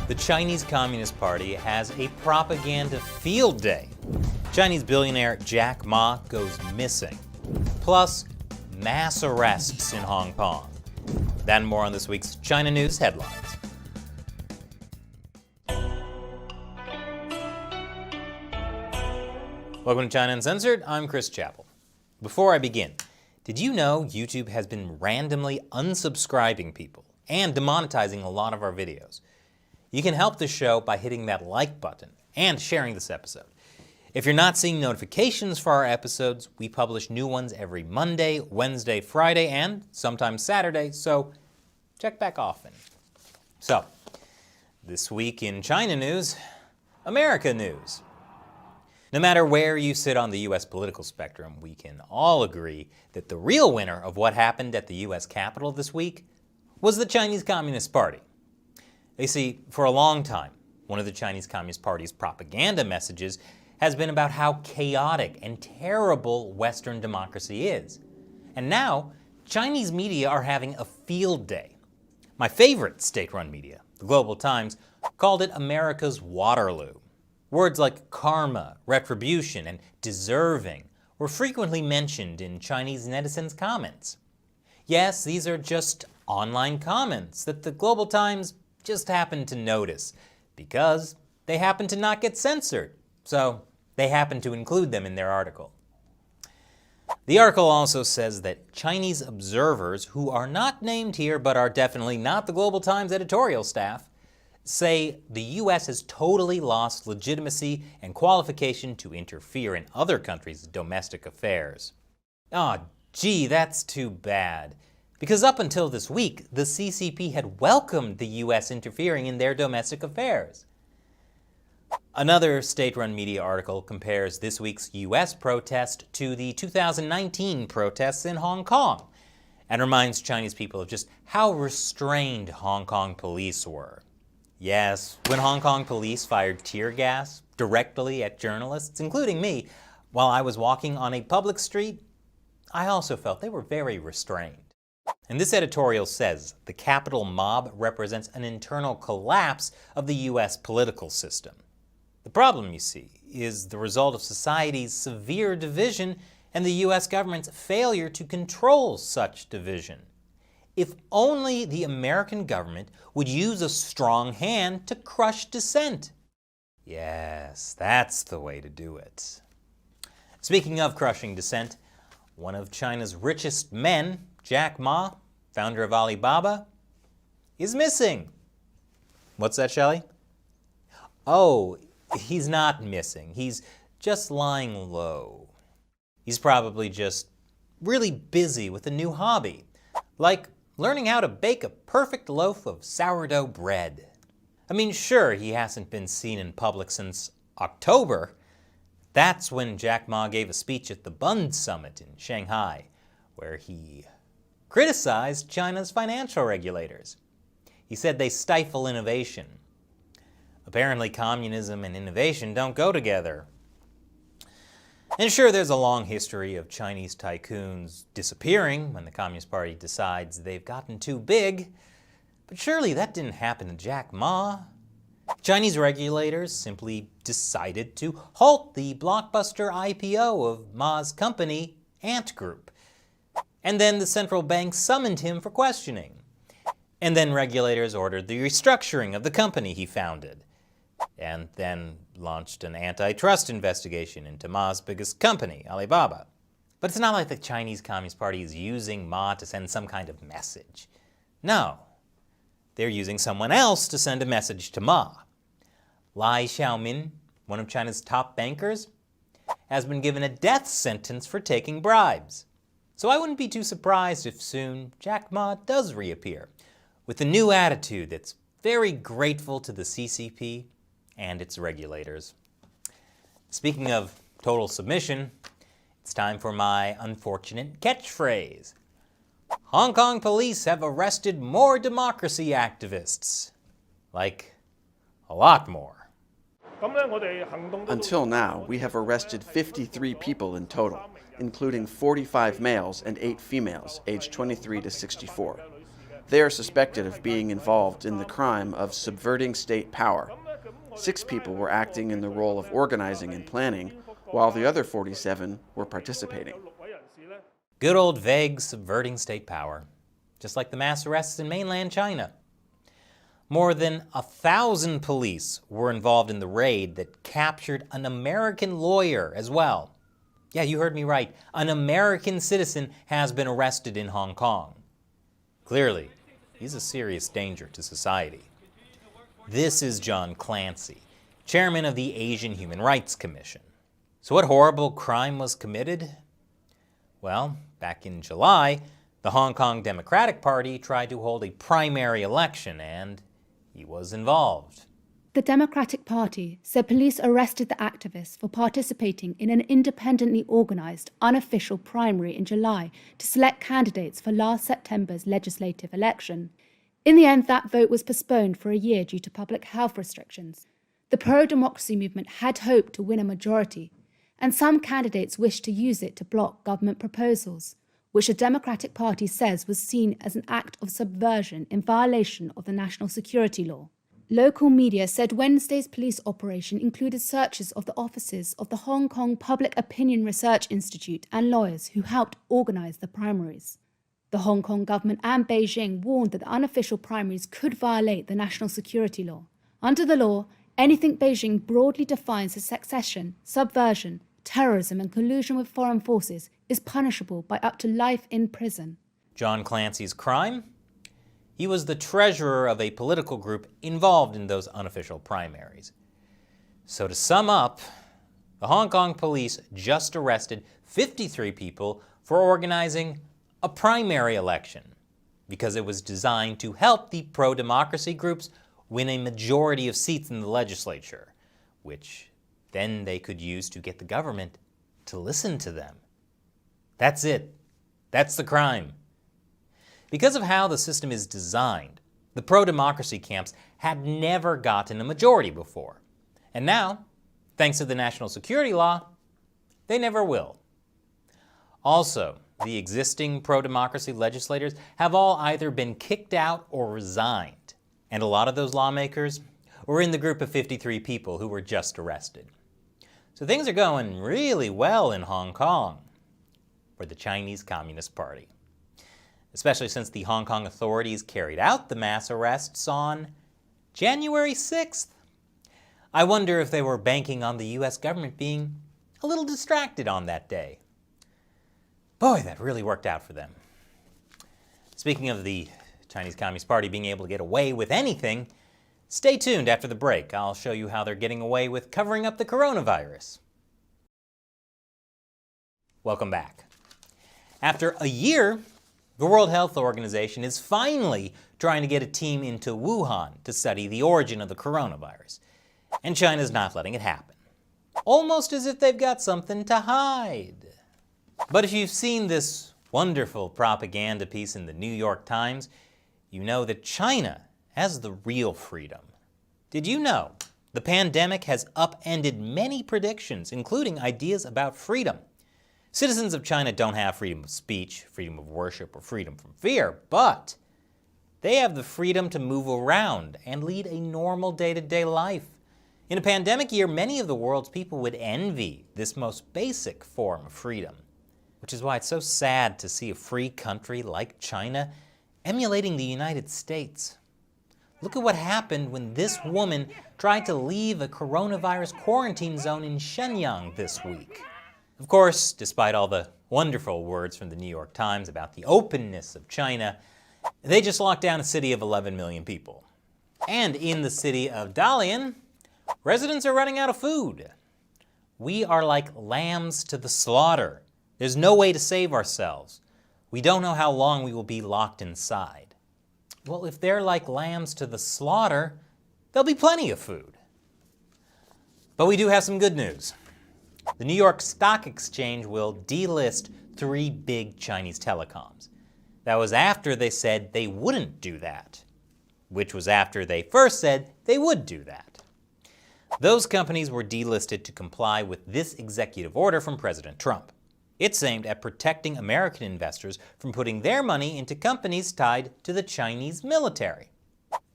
The Chinese Communist Party has a propaganda field day. Chinese billionaire Jack Ma goes missing. Plus, mass arrests in Hong Kong. That and more on this week's China News Headlines. Welcome to China Uncensored. I'm Chris Chappell. Before I begin, did you know YouTube has been randomly unsubscribing people and demonetizing a lot of our videos? You can help the show by hitting that like button and sharing this episode. If you're not seeing notifications for our episodes, we publish new ones every Monday, Wednesday, Friday, and sometimes Saturday, so check back often. So, this week in China news, America news. No matter where you sit on the U.S. political spectrum, we can all agree that the real winner of what happened at the U.S. Capitol this week was the Chinese Communist Party. You see, for a long time, one of the Chinese Communist Party's propaganda messages has been about how chaotic and terrible Western democracy is. And now, Chinese media are having a field day. My favorite state-run media, the Global Times, called it America's Waterloo. Words like karma, retribution, and deserving were frequently mentioned in Chinese netizens' comments. Yes, these are just online comments that the Global Times just happened to notice because they happen to not get censored, so they happen to include them in their article. The article also says that Chinese observers, who are not named here but are definitely not the Global Times editorial staff, say the U.S. has totally lost legitimacy and qualification to interfere in other countries' domestic affairs. Gee, that's too bad. Because up until this week, the CCP had welcomed the U.S. interfering in their domestic affairs. Another state-run media article compares this week's U.S. protest to the 2019 protests in Hong Kong and reminds Chinese people of just how restrained Hong Kong police were. Yes, when Hong Kong police fired tear gas directly at journalists, including me, while I was walking on a public street, I also felt they were very restrained. And this editorial says the Capitol mob represents an internal collapse of the U.S. political system. The problem, you see, is the result of society's severe division and the U.S. government's failure to control such division. If only the American government would use a strong hand to crush dissent. Yes, that's the way to do it. Speaking of crushing dissent, one of China's richest men, Jack Ma, founder of Alibaba, is missing. What's that, Shelley? Oh, he's not missing. He's just lying low. He's probably just really busy with a new hobby, like learning how to bake a perfect loaf of sourdough bread. I mean, sure, he hasn't been seen in public since October. That's when Jack Ma gave a speech at the Bund Summit in Shanghai, where he criticized China's financial regulators. He said they stifle innovation. Apparently, communism and innovation don't go together. And sure, there's a long history of Chinese tycoons disappearing when the Communist Party decides they've gotten too big, but surely that didn't happen to Jack Ma. Chinese regulators simply decided to halt the blockbuster IPO of Ma's company, Ant Group. And then the central bank summoned him for questioning. And then regulators ordered the restructuring of the company he founded, and then launched an antitrust investigation into Ma's biggest company, Alibaba. But it's not like the Chinese Communist Party is using Ma to send some kind of message. No, they're using someone else to send a message to Ma. Lai Xiaomin, one of China's top bankers, has been given a death sentence for taking bribes. So I wouldn't be too surprised if soon Jack Ma does reappear, with a new attitude that's very grateful to the CCP and its regulators. Speaking of total submission, it's time for my unfortunate catchphrase. Hong Kong police have arrested more democracy activists. Like, a lot more. Until now, we have arrested 53 people in total, including 45 males and 8 females, aged 23 to 64. They are suspected of being involved in the crime of subverting state power. 6 people were acting in the role of organizing and planning, while the other 47 were participating. Good old vague subverting state power, just like the mass arrests in mainland China. More than 1,000 police were involved in the raid that captured an American lawyer as well. Yeah, you heard me right. An American citizen has been arrested in Hong Kong. Clearly, he's a serious danger to society. This is John Clancy, chairman of the Asian Human Rights Commission. So what horrible crime was committed? Well, back in July, the Hong Kong Democratic Party tried to hold a primary election, and he was involved. The Democratic Party said police arrested the activists for participating in an independently organised, unofficial primary in July to select candidates for last September's legislative election. In the end, that vote was postponed for a year due to public health restrictions. The pro-democracy movement had hoped to win a majority, and some candidates wished to use it to block government proposals, which the Democratic Party says was seen as an act of subversion in violation of the national security law. Local media said Wednesday's police operation included searches of the offices of the Hong Kong Public Opinion Research Institute and lawyers who helped organise the primaries. The Hong Kong government and Beijing warned that the unofficial primaries could violate the national security law. Under the law, anything Beijing broadly defines as secession, subversion, terrorism and collusion with foreign forces is punishable by up to life in prison. John Clancy's crime? He was the treasurer of a political group involved in those unofficial primaries. So to sum up, the Hong Kong police just arrested 53 people for organizing a primary election because it was designed to help the pro-democracy groups win a majority of seats in the legislature, which then they could use to get the government to listen to them. That's it. That's the crime. Because of how the system is designed, the pro-democracy camps had never gotten a majority before. And now, thanks to the national security law, they never will. Also, the existing pro-democracy legislators have all either been kicked out or resigned. And a lot of those lawmakers were in the group of 53 people who were just arrested. So things are going really well in Hong Kong for the Chinese Communist Party, especially since the Hong Kong authorities carried out the mass arrests on January 6th. I wonder if they were banking on the US government being a little distracted on that day. Boy, that really worked out for them. Speaking of the Chinese Communist Party being able to get away with anything, stay tuned after the break. I'll show you how they're getting away with covering up the coronavirus. Welcome back. After a year, the World Health Organization is finally trying to get a team into Wuhan to study the origin of the coronavirus. And China's not letting it happen. Almost as if they've got something to hide. But if you've seen this wonderful propaganda piece in the New York Times, you know that China has the real freedom. Did you know the pandemic has upended many predictions, including ideas about freedom? Citizens of China don't have freedom of speech, freedom of worship, or freedom from fear, but they have the freedom to move around and lead a normal day-to-day life. In a pandemic year, many of the world's people would envy this most basic form of freedom, which is why it's so sad to see a free country like China emulating the United States. Look at what happened when this woman tried to leave a coronavirus quarantine zone in Shenyang this week. Of course, despite all the wonderful words from the New York Times about the openness of China, they just locked down a city of 11 million people. And in the city of Dalian, residents are running out of food. We are like lambs to the slaughter. There's no way to save ourselves. We don't know how long we will be locked inside. Well, if they're like lambs to the slaughter, there'll be plenty of food. But we do have some good news. The New York Stock Exchange will delist 3 big Chinese telecoms. That was after they said they wouldn't do that, which was after they first said they would do that. Those companies were delisted to comply with this executive order from President Trump. It's aimed at protecting American investors from putting their money into companies tied to the Chinese military.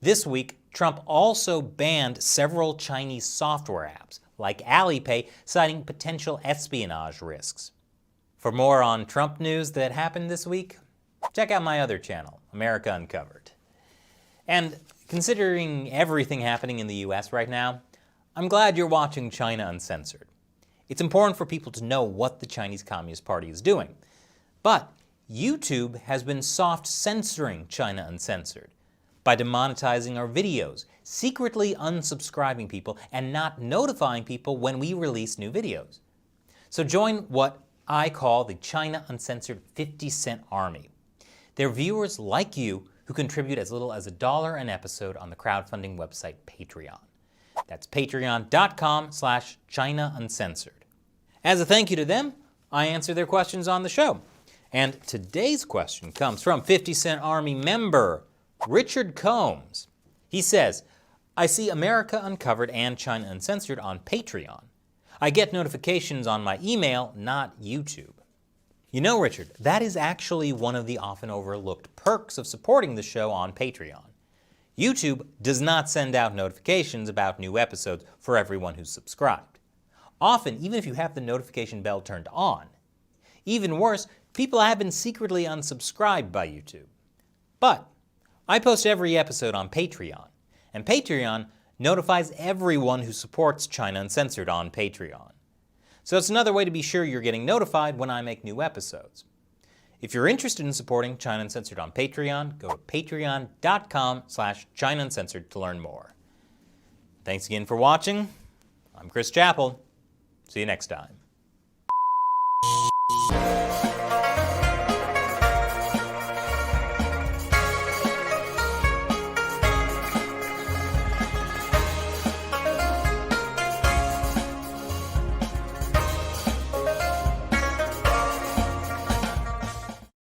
This week, Trump also banned several Chinese software apps, like Alipay, citing potential espionage risks. For more on Trump news that happened this week, check out my other channel, America Uncovered. And considering everything happening in the US right now, I'm glad you're watching China Uncensored. It's important for people to know what the Chinese Communist Party is doing. But YouTube has been soft censoring China Uncensored by demonetizing our videos, secretly unsubscribing people, and not notifying people when we release new videos. So join what I call the China Uncensored 50-cent army. They're viewers like you who contribute as little as $1 an episode on the crowdfunding website Patreon. That's patreon.com/China Uncensored. As a thank you to them, I answer their questions on the show. And today's question comes from 50-cent army member Richard Combs. He says, I see America Uncovered and China Uncensored on Patreon. I get notifications on my email, not YouTube. You know, Richard, that is actually one of the often overlooked perks of supporting the show on Patreon. YouTube does not send out notifications about new episodes for everyone who's subscribed. Often, even if you have the notification bell turned on. Even worse, people have been secretly unsubscribed by YouTube. But I post every episode on Patreon, and Patreon notifies everyone who supports China Uncensored on Patreon. So it's another way to be sure you're getting notified when I make new episodes. If you're interested in supporting China Uncensored on Patreon, go to patreon.com/China Uncensored to learn more. Thanks again for watching. I'm Chris Chappell. See you next time.